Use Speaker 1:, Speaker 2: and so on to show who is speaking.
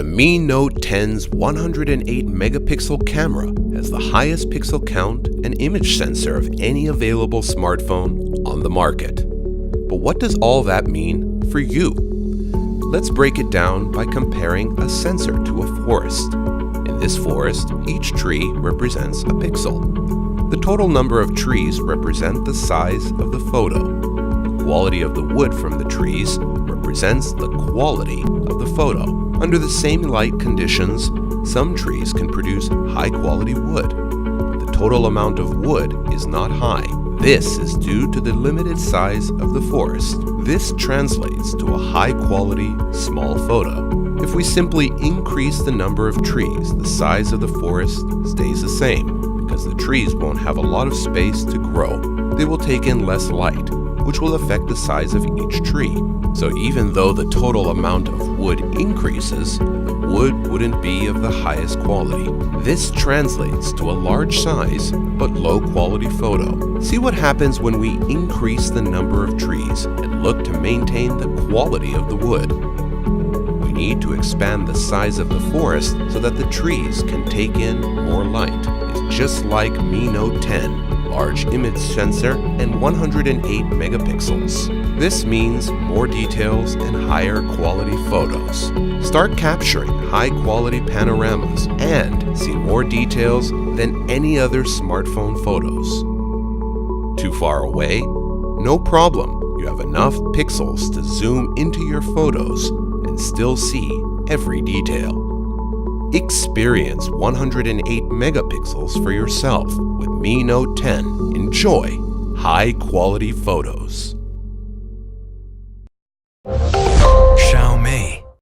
Speaker 1: Mi Note 10's 108 megapixel camera has the highest pixel count and image sensor of any available smartphone on the market. But what does all that mean for you? Let's break it down by comparing a sensor to a forest. In this forest, each tree represents a pixel. The total number of trees represent the size of the photo. The quality of the wood from the trees represents the quality of the photo. Under the same light conditions, some trees can produce high-quality wood. The total amount of wood is not high. This is due to the limited size of the forest. This translates to a high-quality, small photo. If we simply increase the number of trees, the size of the forest stays the same, because the trees won't have a lot of space to grow. They will take in less light, which will affect the size of each tree. So even though the total amount of wood increases, the wood wouldn't be of the highest quality. This translates to a large size but low quality photo. See what happens when we increase the number of trees and look to maintain the quality of the wood. We need to expand the size of the forest so that the trees can take in more light. It's just like Mi Note 10, large image sensor and 108 megapixels. This means more details and higher quality photos. Start capturing high quality panoramas and see more details than any other smartphone photos. Too far away? No problem. You have enough pixels to zoom into your photos and still see every detail. Experience 108 megapixels for yourself with Mi Note 10. Enjoy high quality photos.